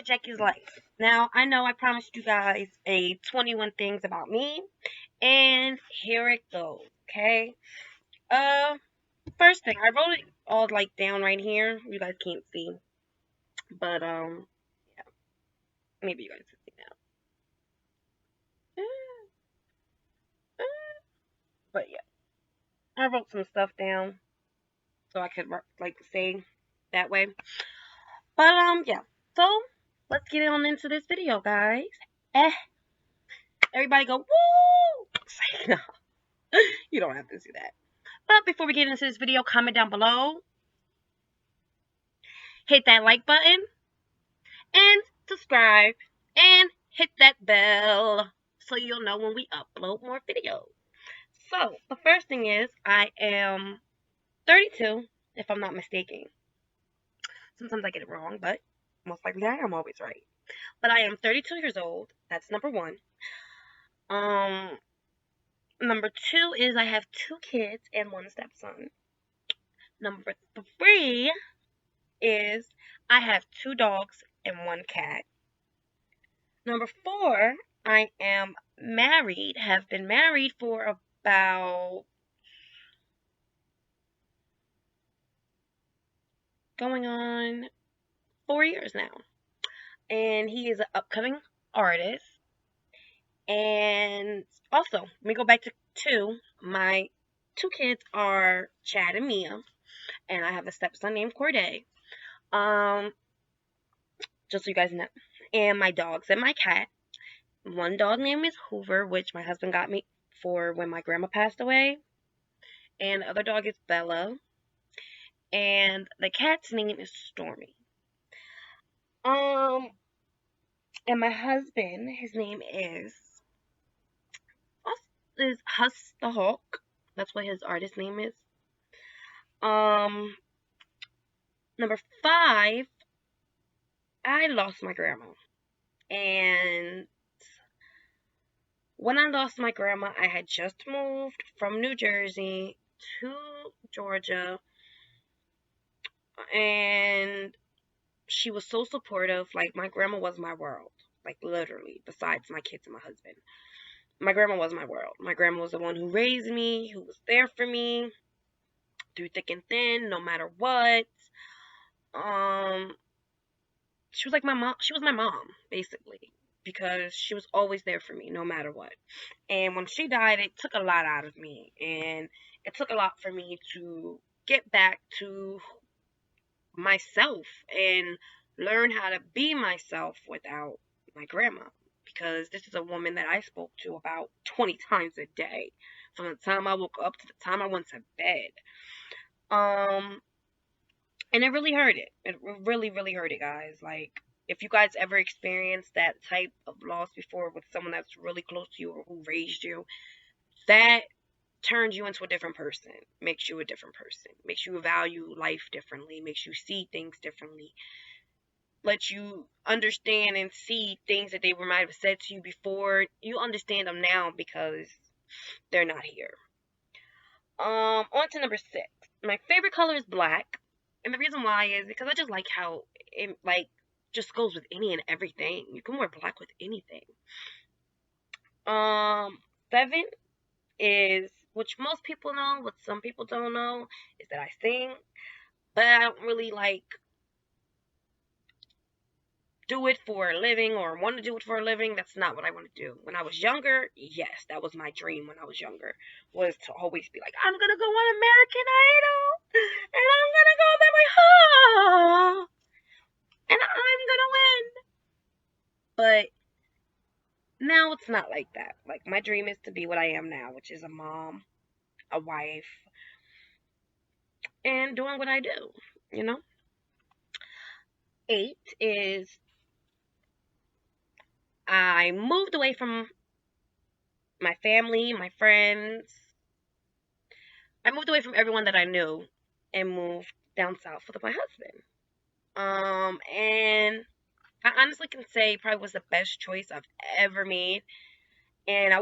Jackie's life. Now, I know I promised you guys a 21 things about me, and here it goes, okay? Uh, First thing, I wrote it all, like, down right here. You guys can't see, but, yeah, maybe you guys can see now. But, yeah, I wrote some stuff down so I could, like, say that way. But, yeah, so, let's get on into this video, guys. Eh, everybody go, woo! No, you don't have to do that. But before we get into this video, comment down below, hit that like button, and subscribe, and hit that bell so you'll know when we upload more videos. So, the first thing is, I am 32, if I'm not mistaken. Sometimes I get it wrong, but most likely I am always right. But I am 32 years old. That's number one. Number two is I have 2 kids and 1 stepson. Number 3 is I have 2 dogs and 1 cat. Number 4, I am married, have been married for about going on 4 years now. And he is an upcoming artist. And also, let me go back to 2. My 2 kids are Chad and Mia, and I have a stepson named Corday. Just so you guys know. And my dogs and my cat. One dog name is Hoover, which my husband got me for when my grandma passed away. And the other dog is Bella. And the cat's name is Stormy. And my husband, his name is HUSS the Hulk. That's what his artist name is. Number 5, I lost my grandma. And when I lost my grandma, I had just moved from New Jersey to Georgia. And she was so supportive. Like, my grandma was my world. Like, literally, besides my kids and my husband. My grandma was my world. My grandma was the one who raised me, who was there for me through thick and thin, no matter what. She was like my mom. She was my mom, basically, because she was always there for me, no matter what. And when she died, it took a lot out of me, and it took a lot for me to get back to myself and learn how to be myself without my grandma, because this is a woman that I spoke to about 20 times a day, from the time I woke up to the time I went to bed. And it really hurt it. It really, really hurt it, guys. Like, if you guys ever experienced that type of loss before with someone that's really close to you or who raised you, that turns you into a different person, makes you a different person, makes you value life differently, makes you see things differently, lets you understand and see things that they might have said to you before. You understand them now because they're not here. On to number 6. My favorite color is black. And the reason why is because I just like how it, like, just goes with any and everything. You can wear black with anything. 7 is, which most people know, what some people don't know, is that I sing. But I don't really, like, do it for a living or want to do it for a living. That's not what I want to do. When I was younger, yes, that was my dream when I was younger, was to always be like, I'm going to go on American Idol, and I'm going to go there my whole, and I'm going to win. But now it's not like that. Like, my dream is to be what I am now, which is a mom, a wife, and doing what I do, you know? 8 is I moved away from my family, my friends. I moved away from everyone that I knew and moved down south with my husband. And I honestly can say it probably was the best choice I've ever made. And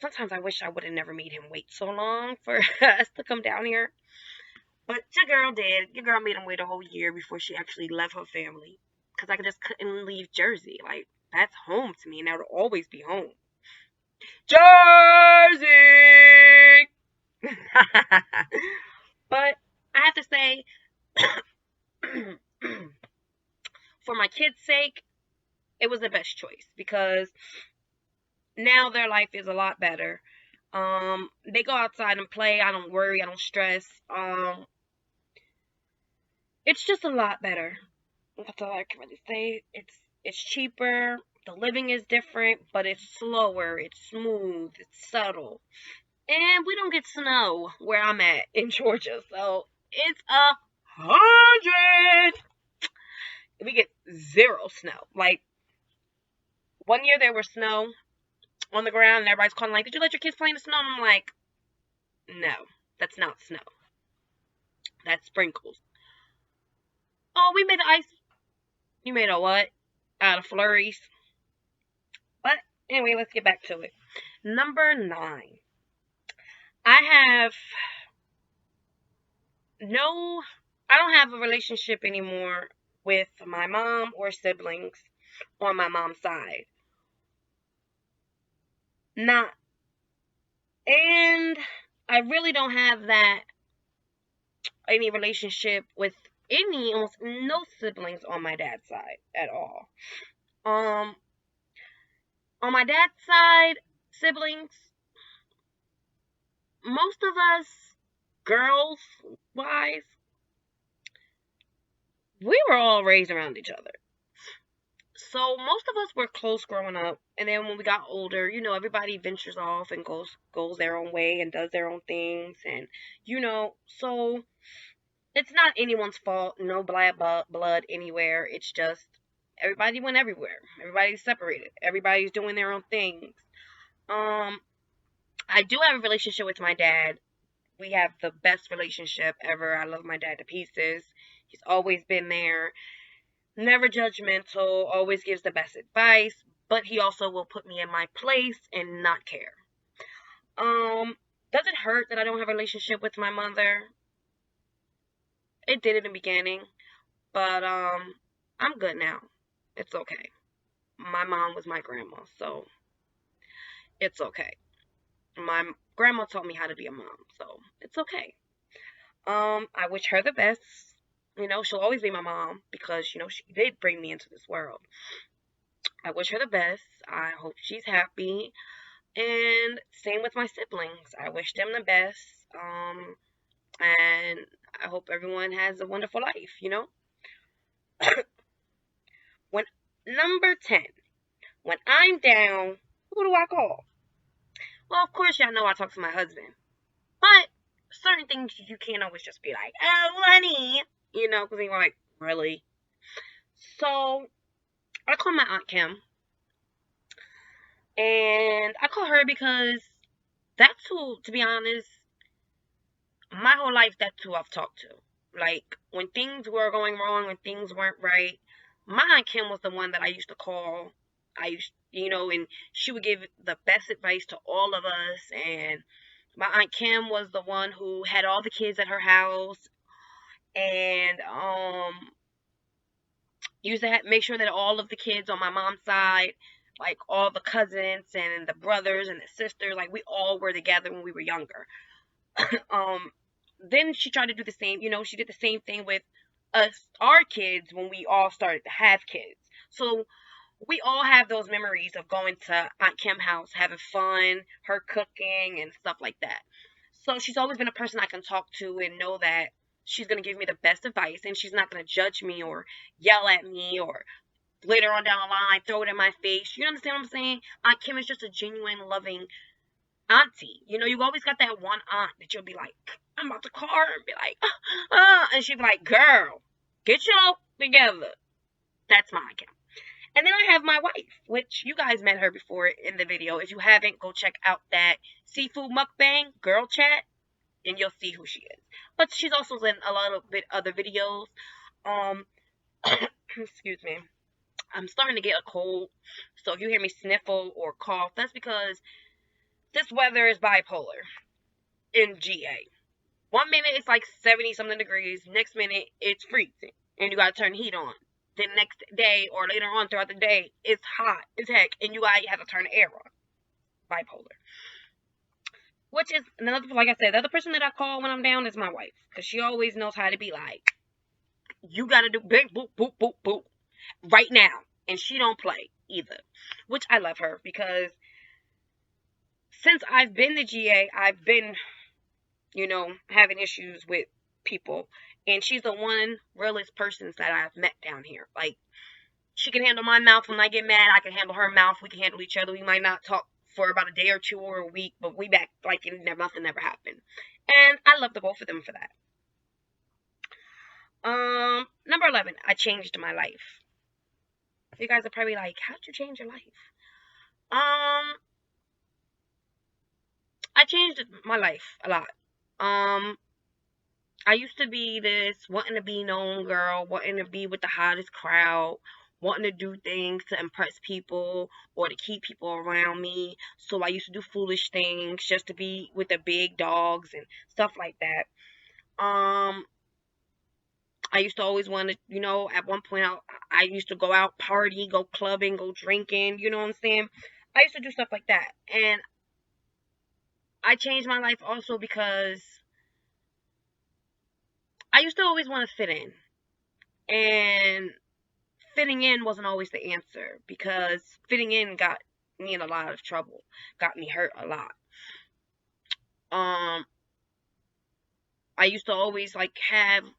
sometimes I wish I would have never made him wait so long for us to come down here. But your girl did. Your girl made him wait a whole year before she actually left her family. because I just couldn't leave Jersey. Like, that's home to me, and that'll always be home. Jersey! But I have to say, for my kids' sake, it was the best choice because now their life is a lot better. They go outside and play. I don't worry. I don't stress. It's just a lot better. That's all I can really say. It's cheaper. The living is different, but it's slower. It's smooth. It's subtle. And we don't get snow where I'm at in Georgia, so it's 100. We get zero snow. Like, one year there was snow on the ground, and everybody's calling like, "Did you let your kids play in the snow?" And I'm like, "No, that's not snow. That's sprinkles." "Oh, we made ice." "You made a what?" "Out of flurries." But anyway, let's get back to it. Number 9. I don't have a relationship anymore with my mom or siblings on my mom's side. Not, and I really don't have any relationship with almost no siblings on my dad's side at all. On my dad's side, siblings, most of us, girls wise, we were all raised around each other. So most of us were close growing up, and then when we got older, everybody ventures off and goes their own way and does their own things, and so it's not anyone's fault. No blood anywhere. It's just everybody went everywhere. Everybody's separated. Everybody's doing their own things. I do have a relationship with my dad. We have the best relationship ever. I love my dad to pieces. He's always been there. Never judgmental, always gives the best advice, but he also will put me in my place and not care. Does it hurt that I don't have a relationship with my mother? It did in the beginning, but I'm good now. It's okay. My mom was my grandma, so it's okay. My grandma taught me how to be a mom, so it's okay. I wish her the best. She'll always be my mom because, she did bring me into this world. I wish her the best. I hope she's happy. And same with my siblings. I wish them the best. And I hope everyone has a wonderful life. When number 10, when I'm down, who do I call? Well, of course, y'all know I talk to my husband. But certain things you can't always just be like, "Oh, honey," because you're like, really? So I call my Aunt Kim. And I call her because that's who, to be honest, my whole life, that's who I've talked to. Like, when things were going wrong, when things weren't right, my Aunt Kim was the one that I used to call. And she would give the best advice to all of us. And my Aunt Kim was the one who had all the kids at her house. And used to make sure that all of the kids on my mom's side, like all the cousins and the brothers and the sisters, like we all were together when we were younger. Then she tried to do the same, she did the same thing with our kids when we all started to have kids. So we all have those memories of going to Aunt Kim's house, having fun, her cooking and stuff like that. So she's always been a person I can talk to and know that she's going to give me the best advice, and she's not going to judge me or yell at me or later on down the line throw it in my face. You understand what I'm saying? Aunt Kim is just a genuine, loving auntie. You always got that one aunt that you'll be like, I'm about to call her and be like, and she'll be like, "Girl, get yourself together." That's my Aunt Kim. And then I have my wife, which you guys met her before in the video. If you haven't, go check out that seafood mukbang girl chat, and you'll see who she is. But she's also in a little bit other videos. Excuse me. I'm starting to get a cold, so if you hear me sniffle or cough, that's because this weather is bipolar in GA. 1 minute it's like 70 something degrees, next minute it's freezing, and you gotta turn the heat on. the next day or later on throughout the day, it's hot as heck, and you gotta have to turn the air on. Bipolar. Which is another, like I said, the other person that I call when I'm down is my wife, because she always knows how to be like, you gotta do big boop boop boop boop right now, and she don't play either. Which I love her, because since I've been the GA, I've been, having issues with people, and she's the one realest person that I've met down here. Like, she can handle my mouth when I get mad. I can handle her mouth. We can handle each other. We might not talk for about a day or two or a week, but we back like nothing never happened. And I love the both of them for that. Number 11, I changed my life. You guys are probably like, how'd you change your life? I changed my life a lot. I used to be this wanting to be known girl, wanting to be with the hottest crowd, wanting to do things to impress people or to keep people around me. So I used to do foolish things just to be with the big dogs and stuff like that. I used to always want to, at one point I used to go out, party, go clubbing, go drinking, you know what I'm saying? I used to do stuff like that. And I changed my life also because I used to always want to fit in. And fitting in wasn't always the answer, because fitting in got me in a lot of trouble, got me hurt a lot. I used to always like have a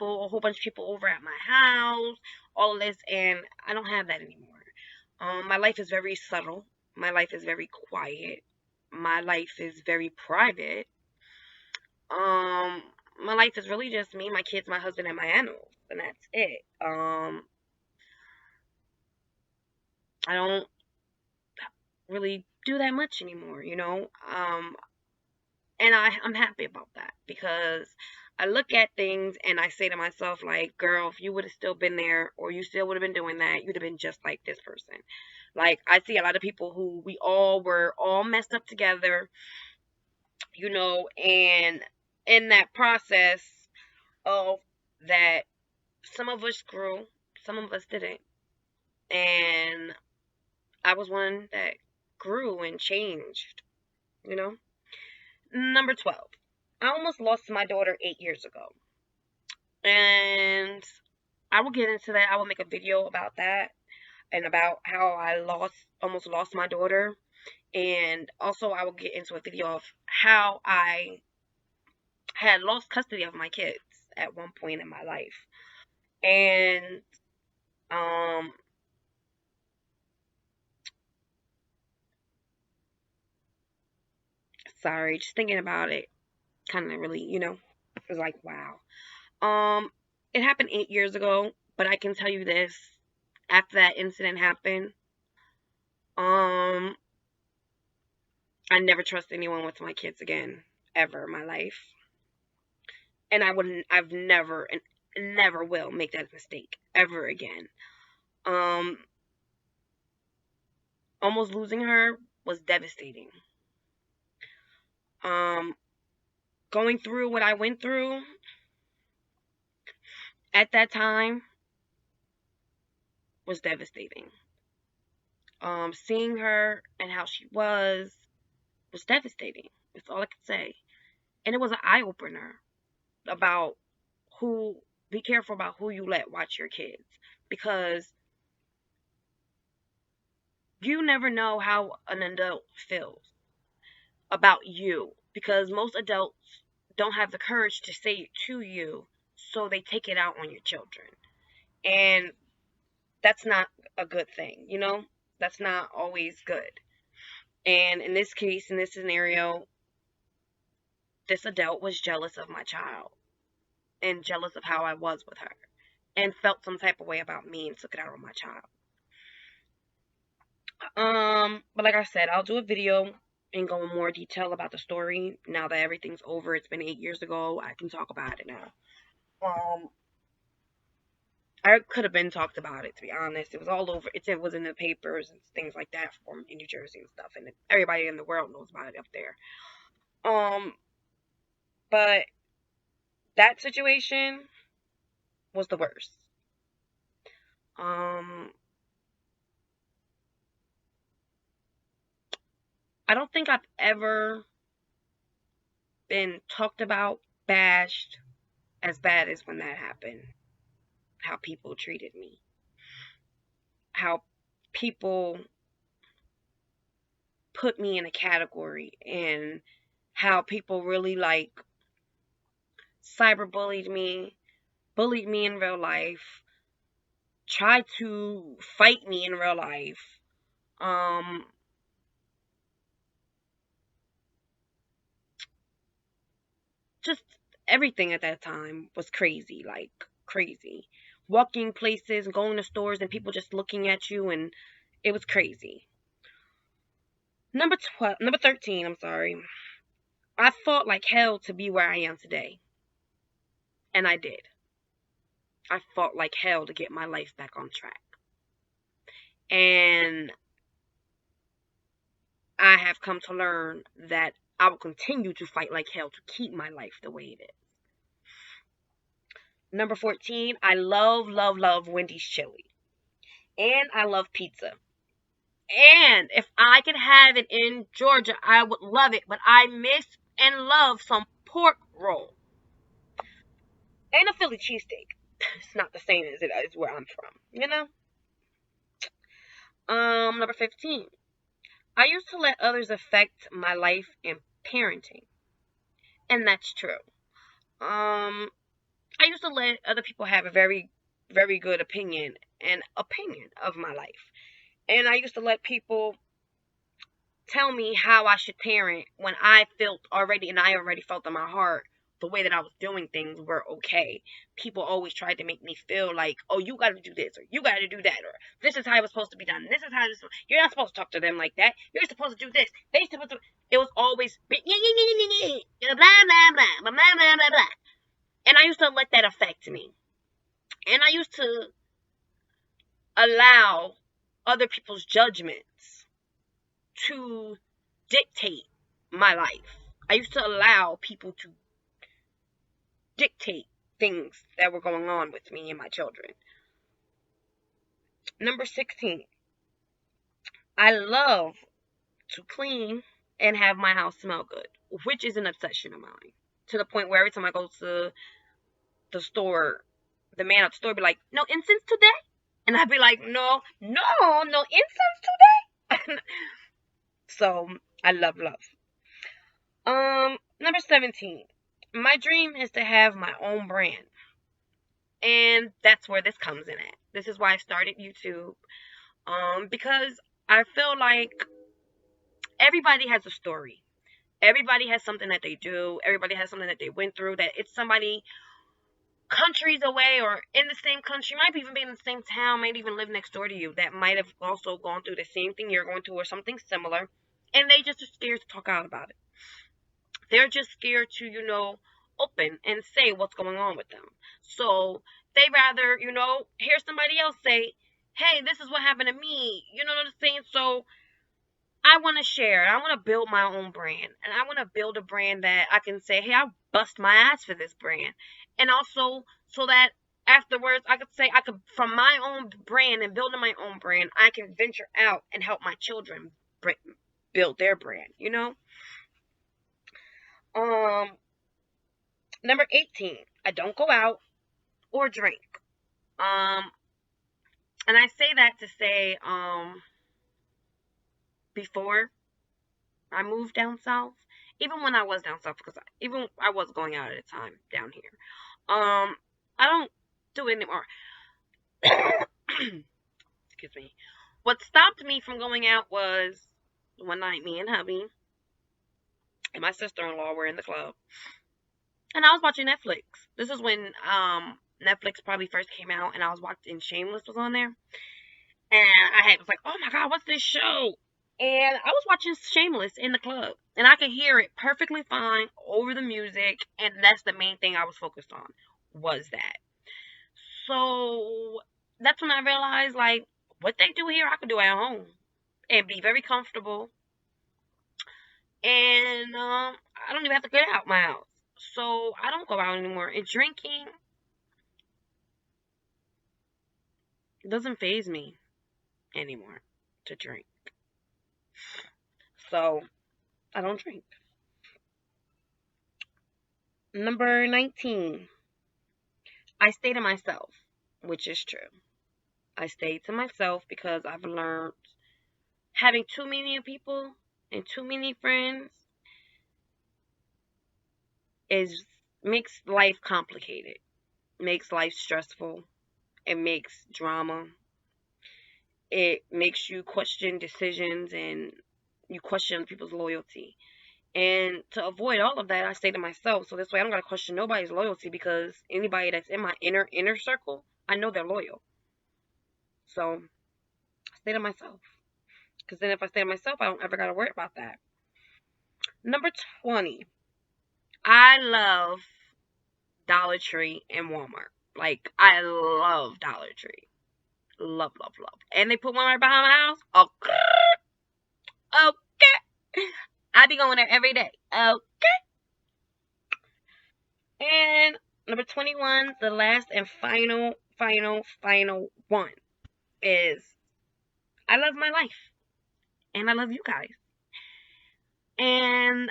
whole bunch of people over at my house, all of this, and I don't have that anymore. My life is very subtle. My life is very quiet. My life is very private. My life is really just me, my kids, my husband, and my animals, and that's it. I don't really do that much anymore, and I'm happy about that, because I look at things and I say to myself, like, girl, if you would have still been there, or you still would have been doing that, you'd have been just like this person. Like, I see a lot of people who we all were all messed up together, and in that process of that, some of us grew, some of us didn't. And I was one that grew and changed, you know? Number 12. I almost lost my daughter 8 years ago. And I will get into that. I will make a video about that and about how I almost lost my daughter. And also I will get into a video of how I had lost custody of my kids at one point in my life. And sorry, just thinking about it kind of really, it was like, wow. It happened 8 years ago, but I can tell you this: after that incident happened, I never trust anyone with my kids again, ever in my life, and I've never and never will make that mistake ever again. Almost losing her was devastating. Going through what I went through at that time was devastating. Seeing her and how she was devastating. That's all I can say. And it was an eye opener about be careful about who you let watch your kids, because you never know how an adult feels about you, because most adults don't have the courage to say it to you, so they take it out on your children. And that's not a good thing, That's not always good. And in this case, in this scenario, this adult was jealous of my child and jealous of how I was with her and felt some type of way about me and took it out on my child. But like I said, I'll do a video and go in more detail about the story now that everything's over. It's been 8 years ago. I can talk about it now. I could have been talked about it, to be honest. It was all over. It was in the papers and things like that in New Jersey and stuff, and everybody in the world knows about it up there. But that situation was the worst. Um, I don't think I've ever been talked about, bashed as bad as when that happened. How people treated me, how people put me in a category, and how people really like cyberbullied me, bullied me in real life, tried to fight me in real life. Um, just everything at that time was crazy, like crazy. Walking places, going to stores, and people just looking at you, and it was crazy. Number 13. I'm sorry. I fought like hell to be where I am today, and I did. I fought like hell to get my life back on track, and I have come to learn that I will continue to fight like hell to keep my life the way it is. Number 14, I love, love, love Wendy's chili. And I love pizza. And if I could have it in Georgia, I would love it. But I miss and love some pork roll. And a Philly cheesesteak. It's not the same as it is where I'm from, you know? Number 15. I used to let others affect my life and parenting. And that's true. I used to let other people have a very, very good opinion of my life. And I used to let people tell me how I should parent when I already felt in my heart the way that I was doing things were okay. People always tried to make me feel like, oh, you got to do this, or you got to do that, or this is how it was supposed to be done. This is how you're not supposed to talk to them like that. You're supposed to do this. It was always blah blah blah blah blah blah blah blah. And I used to let that affect me. And I used to allow other people's judgments to dictate my life. I used to allow people to dictate things that were going on with me and my children. Number 16, I love to clean and have my house smell good, which is an obsession of mine. To the point where every time I go to the store, the man at the store be like, no incense today? And I'd be like, no incense today? So, I love love. Number 17. My dream is to have my own brand. And that's where this comes in at. This is why I started YouTube. Because I feel like everybody has a story. Everybody has something that they do. Everybody has something that they went through that it's somebody countries away or in the same country, might even be in the same town, might even live next door to you, that might have also gone through the same thing you're going through or something similar. And they just are scared to talk out about it. They're just scared to, open and say what's going on with them. So they rather, hear somebody else say, hey, this is what happened to me. You know what I'm saying? So I want to share. I want to build my own brand. And I want to build a brand that I can say, hey, I bust my ass for this brand. And also so that afterwards I could say, from my own brand and building my own brand, I can venture out and help my children build their brand, Number 18, I don't go out or drink. Um, and I say that to say, before I moved down south, even when I was down south, because I was going out at a time down here. I don't do it anymore. Excuse me. What stopped me from going out was one night me and hubby and my sister-in-law were in the club, and I was watching Netflix. This is when Netflix probably first came out, and I was watching Shameless was on there, and I was like, oh my god, what's this show? And I was watching Shameless in the club, and I could hear it perfectly fine over the music, and that's the main thing I was focused on, was that. So that's when I realized, like, what they do here, I could do at home and be very comfortable, and I don't even have to get out my house. So I don't go out anymore. And drinking, It doesn't faze me anymore to drink. So I don't drink. Number 19. I stay to myself, which is true. I stay to myself because I've learned having too many people and too many friends is makes life complicated, makes life stressful, it makes drama, it makes you question decisions and you question people's loyalty. And to avoid all of that, I stay to myself. So this way I don't gotta question nobody's loyalty because anybody that's in my inner circle, I know they're loyal. So I stay to myself. Because then if I stay to myself, I don't ever gotta worry about that. Number 20. I love Dollar Tree and Walmart. Like, I love Dollar Tree. Love, love, love. And they put one right behind my house. Okay. Okay. I be going there every day. Okay. And number 21, the last and final one is I love my life. And I love you guys. And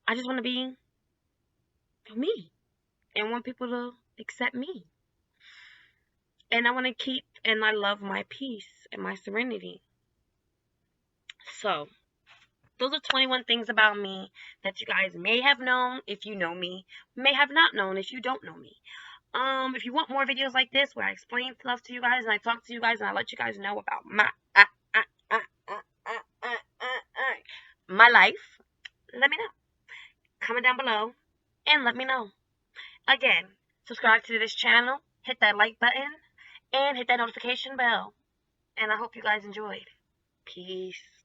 I just want to be me. And want people to accept me. And I want to keep and I love my peace and my serenity. So, those are 21 things about me that you guys may have known if you know me, may have not known if you don't know me. If you want more videos like this where I explain stuff to you guys and I talk to you guys and I let you guys know about my life, let me know. Comment down below and let me know. Again, subscribe to this channel, hit that like button, and hit that notification bell. And I hope you guys enjoyed. Peace.